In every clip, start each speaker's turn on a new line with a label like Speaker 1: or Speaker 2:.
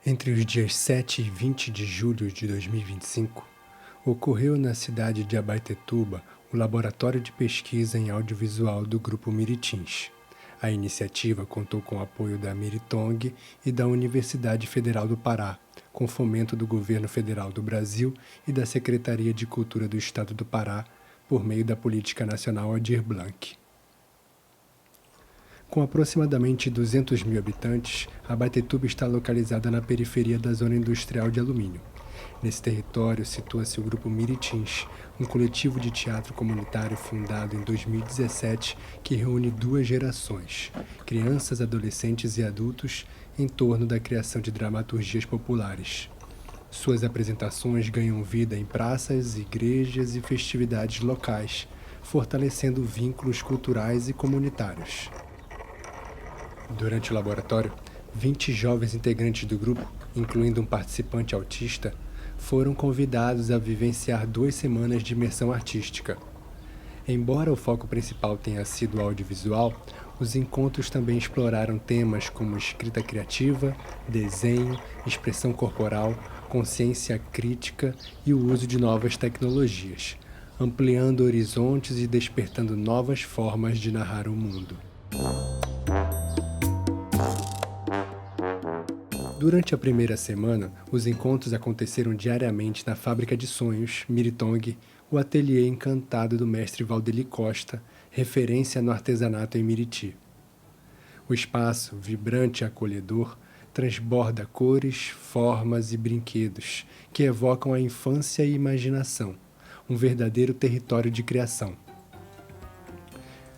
Speaker 1: Entre os dias 7 e 20 de julho de 2025, ocorreu na cidade de Abaetetuba o Laboratório de Pesquisa em Audiovisual do Grupo Miritins. A iniciativa contou com o apoio da Miritong e da Universidade Federal do Pará, com fomento do Governo Federal do Brasil e da Secretaria de Cultura do Estado do Pará, por meio da Política Nacional Aldir Blanc. Com aproximadamente 200 mil habitantes, Abaetetuba está localizada na periferia da zona industrial de alumínio. Nesse território situa-se o Grupo Miritins, um coletivo de teatro comunitário fundado em 2017 que reúne duas gerações, crianças, adolescentes e adultos, em torno da criação de dramaturgias populares. Suas apresentações ganham vida em praças, igrejas e festividades locais, fortalecendo vínculos culturais e comunitários. Durante o laboratório, 20 jovens integrantes do grupo, incluindo um participante autista, foram convidados a vivenciar 2 semanas de imersão artística. Embora o foco principal tenha sido audiovisual, os encontros também exploraram temas como escrita criativa, desenho, expressão corporal, consciência crítica e o uso de novas tecnologias, ampliando horizontes e despertando novas formas de narrar o mundo. Durante a primeira semana, os encontros aconteceram diariamente na Fábrica de Sonhos, Miritong, o ateliê encantado do mestre Valdeli Costa, referência no artesanato em Miriti. O espaço, vibrante e acolhedor, transborda cores, formas e brinquedos que evocam a infância e imaginação, um verdadeiro território de criação.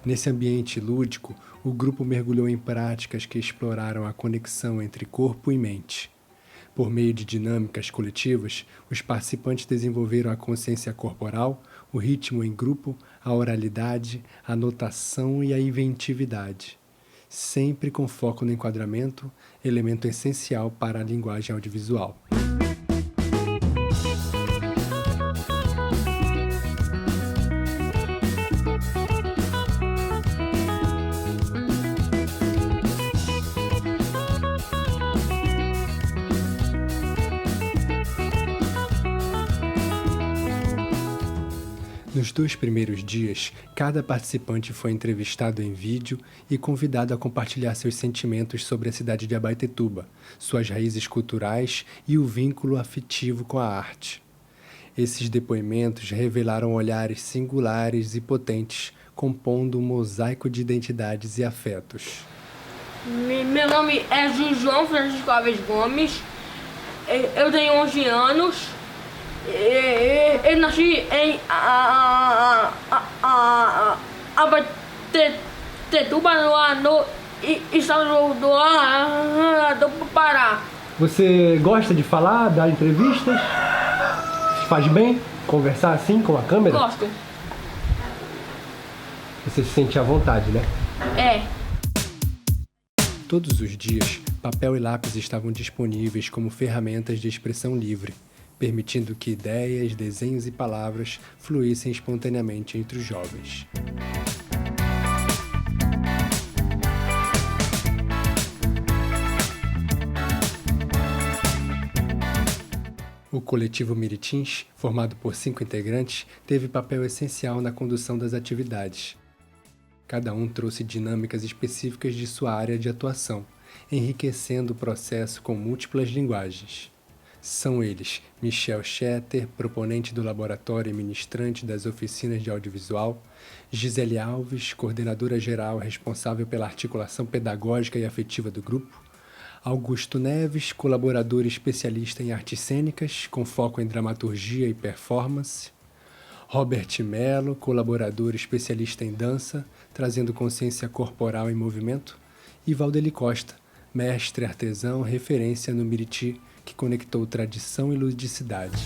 Speaker 1: Nesse ambiente lúdico, o grupo mergulhou em práticas que exploraram a conexão entre corpo e mente. Por meio de dinâmicas coletivas, os participantes desenvolveram a consciência corporal, o ritmo em grupo, a oralidade, a notação e a inventividade, sempre com foco no enquadramento, elemento essencial para a linguagem audiovisual. Nos 2 primeiros dias, cada participante foi entrevistado em vídeo e convidado a compartilhar seus sentimentos sobre a cidade de Abaetetuba, suas raízes culturais e o vínculo afetivo com a arte. Esses depoimentos revelaram olhares singulares e potentes, compondo um mosaico de identidades e afetos.
Speaker 2: Meu nome é João Francisco Alves Gomes, eu tenho 11 anos. Eu nasci em Abaetetuba, no estado do Pará.
Speaker 3: Você gosta de falar, dar entrevistas? Faz bem conversar assim com a câmera?
Speaker 2: Gosto.
Speaker 3: Você se sente à vontade, né?
Speaker 2: É.
Speaker 1: Todos os dias, papel e lápis estavam disponíveis como ferramentas de expressão livre, permitindo que ideias, desenhos e palavras fluíssem espontaneamente entre os jovens. O coletivo Miritins, formado por 5 integrantes, teve papel essencial na condução das atividades. Cada um trouxe dinâmicas específicas de sua área de atuação, enriquecendo o processo com múltiplas linguagens. São eles Michel Schetter, proponente do laboratório e ministrante das oficinas de audiovisual, Gisele Alves, coordenadora geral responsável pela articulação pedagógica e afetiva do grupo, Augusto Neves, colaborador especialista em artes cênicas, com foco em dramaturgia e performance, Robert Mello, colaborador especialista em dança, trazendo consciência corporal em movimento, e Valdeli Costa, mestre artesão, referência no Miriti, que conectou tradição e ludicidade.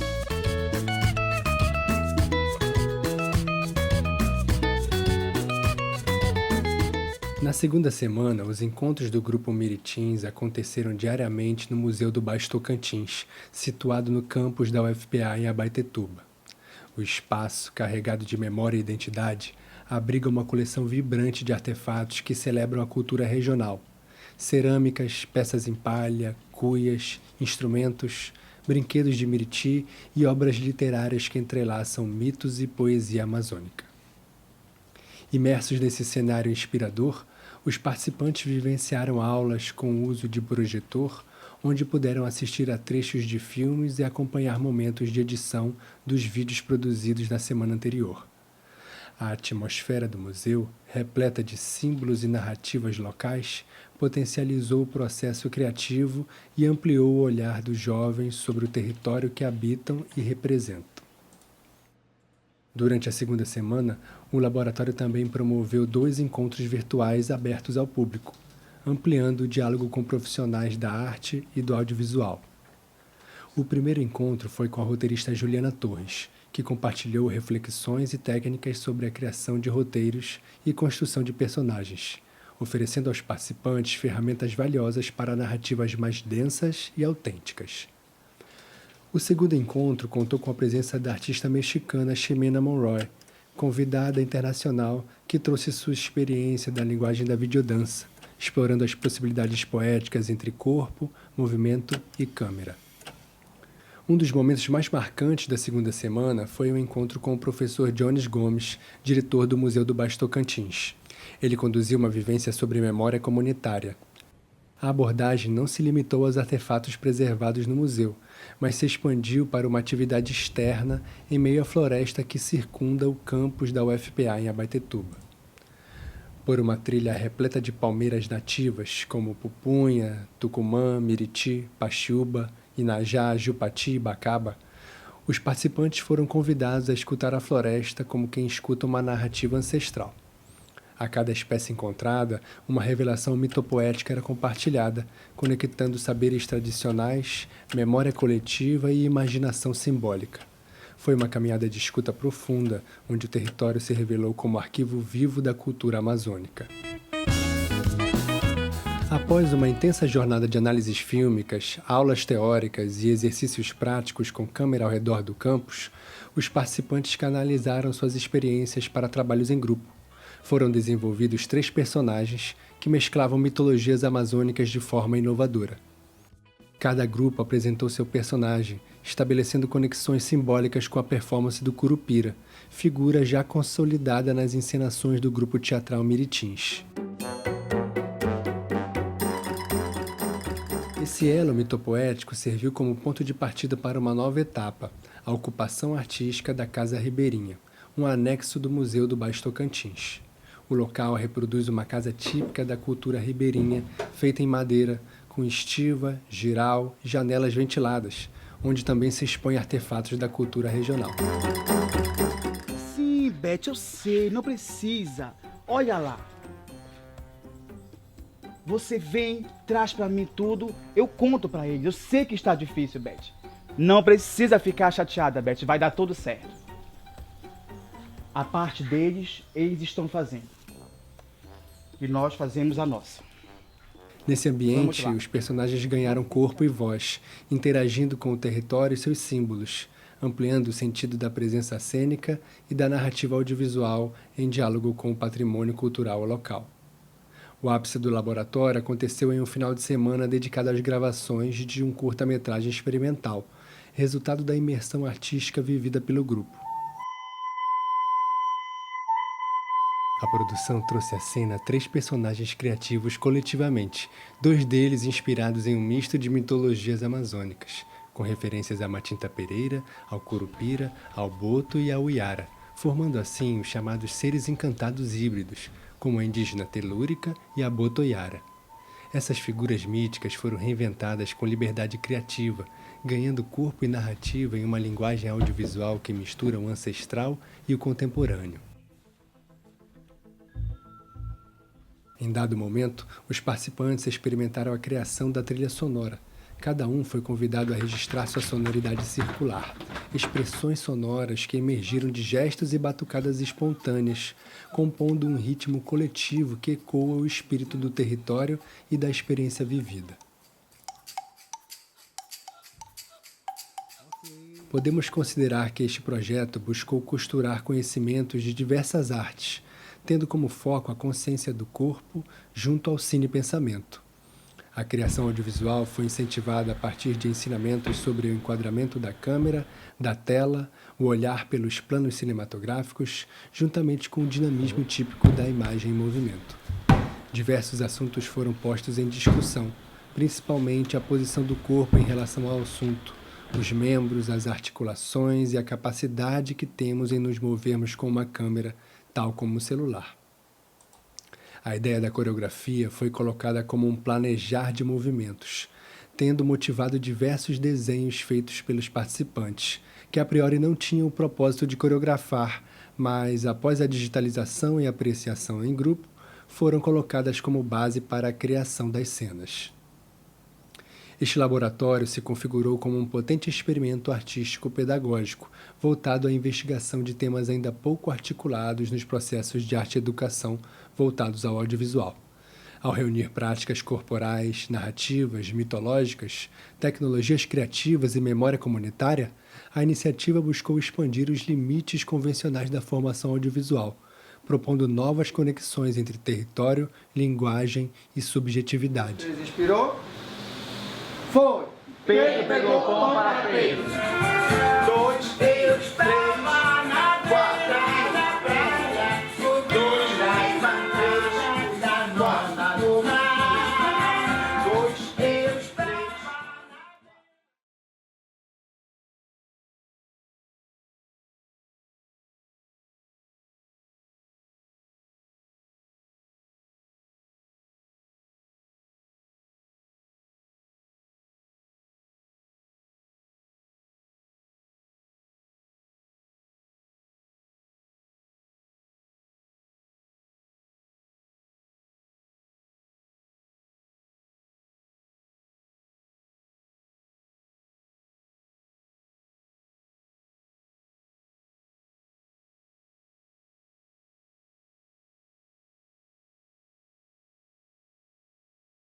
Speaker 1: Na segunda semana, os encontros do Grupo Miritins aconteceram diariamente no Museu do Baixo Tocantins, situado no campus da UFPA em Abaetetuba. O espaço, carregado de memória e identidade, abriga uma coleção vibrante de artefatos que celebram a cultura regional, cerâmicas, peças em palha, cuias, instrumentos, brinquedos de Miriti e obras literárias que entrelaçam mitos e poesia amazônica. Imersos nesse cenário inspirador, os participantes vivenciaram aulas com o uso de projetor, onde puderam assistir a trechos de filmes e acompanhar momentos de edição dos vídeos produzidos na semana anterior. A atmosfera do museu, repleta de símbolos e narrativas locais, potencializou o processo criativo e ampliou o olhar dos jovens sobre o território que habitam e representam. Durante a segunda semana, o laboratório também promoveu 2 encontros virtuais abertos ao público, ampliando o diálogo com profissionais da arte e do audiovisual. O primeiro encontro foi com a roteirista Juliana Torres, que compartilhou reflexões e técnicas sobre a criação de roteiros e construção de personagens, oferecendo aos participantes ferramentas valiosas para narrativas mais densas e autênticas. O segundo encontro contou com a presença da artista mexicana Ximena Monroy, convidada internacional que trouxe sua experiência da linguagem da videodança, explorando as possibilidades poéticas entre corpo, movimento e câmera. Um dos momentos mais marcantes da segunda semana foi o encontro com o professor Jones Gomes, diretor do Museu do Baixo Tocantins. Ele conduziu uma vivência sobre memória comunitária. A abordagem não se limitou aos artefatos preservados no museu, mas se expandiu para uma atividade externa em meio à floresta que circunda o campus da UFPA em Abaetetuba. Por uma trilha repleta de palmeiras nativas, como pupunha, tucumã, miriti, paxiúba, inajá, jupati e bacaba, os participantes foram convidados a escutar a floresta como quem escuta uma narrativa ancestral. A cada espécie encontrada, uma revelação mitopoética era compartilhada, conectando saberes tradicionais, memória coletiva e imaginação simbólica. Foi uma caminhada de escuta profunda, onde o território se revelou como arquivo vivo da cultura amazônica. Após uma intensa jornada de análises fílmicas, aulas teóricas e exercícios práticos com câmera ao redor do campus, os participantes canalizaram suas experiências para trabalhos em grupo. Foram desenvolvidos 3 personagens que mesclavam mitologias amazônicas de forma inovadora. Cada grupo apresentou seu personagem, estabelecendo conexões simbólicas com a performance do Curupira, figura já consolidada nas encenações do grupo teatral Miritins. Esse elo mitopoético serviu como ponto de partida para uma nova etapa, a ocupação artística da Casa Ribeirinha, um anexo do Museu do Baixo Tocantins. O local reproduz uma casa típica da cultura ribeirinha, feita em madeira, com estiva, giral e janelas ventiladas, onde também se expõem artefatos da cultura regional.
Speaker 4: Sim, Beth, eu sei, não precisa. Olha lá. Você vem, traz pra mim tudo, eu conto pra eles. Eu sei que está difícil, Beth. Não precisa ficar chateada, Beth, vai dar tudo certo. A parte deles, eles estão fazendo. E nós fazemos a nossa.
Speaker 1: Nesse ambiente, os personagens ganharam corpo e voz, interagindo com o território e seus símbolos, ampliando o sentido da presença cênica e da narrativa audiovisual em diálogo com o patrimônio cultural local. O ápice do laboratório aconteceu em um final de semana dedicado às gravações de um curta-metragem experimental, resultado da imersão artística vivida pelo grupo. A produção trouxe à cena 3 personagens criativos coletivamente, 2 deles inspirados em um misto de mitologias amazônicas, com referências a Matinta Pereira, ao Curupira, ao Boto e ao Iara, formando assim os chamados seres encantados híbridos, como a indígena telúrica e a Boto-Iara. Essas figuras míticas foram reinventadas com liberdade criativa, ganhando corpo e narrativa em uma linguagem audiovisual que mistura o ancestral e o contemporâneo. Em dado momento, os participantes experimentaram a criação da trilha sonora. Cada um foi convidado a registrar sua sonoridade circular, expressões sonoras que emergiram de gestos e batucadas espontâneas, compondo um ritmo coletivo que ecoa o espírito do território e da experiência vivida. Podemos considerar que este projeto buscou costurar conhecimentos de diversas artes, tendo como foco a consciência do corpo junto ao cinepensamento. A criação audiovisual foi incentivada a partir de ensinamentos sobre o enquadramento da câmera, da tela, o olhar pelos planos cinematográficos, juntamente com o dinamismo típico da imagem em movimento. Diversos assuntos foram postos em discussão, principalmente a posição do corpo em relação ao assunto, os membros, as articulações e a capacidade que temos em nos movermos com uma câmera, tal como o celular. A ideia da coreografia foi colocada como um planejar de movimentos, tendo motivado diversos desenhos feitos pelos participantes, que a priori não tinham o propósito de coreografar, mas após a digitalização e apreciação em grupo, foram colocadas como base para a criação das cenas. Este laboratório se configurou como um potente experimento artístico-pedagógico, voltado à investigação de temas ainda pouco articulados nos processos de arte e educação voltados ao audiovisual. Ao reunir práticas corporais, narrativas, mitológicas, tecnologias criativas e memória comunitária, a iniciativa buscou expandir os limites convencionais da formação audiovisual, propondo novas conexões entre território, linguagem e subjetividade.
Speaker 4: Inspirou? Foi! Pedro pegou pão para Pedro. 2, 3.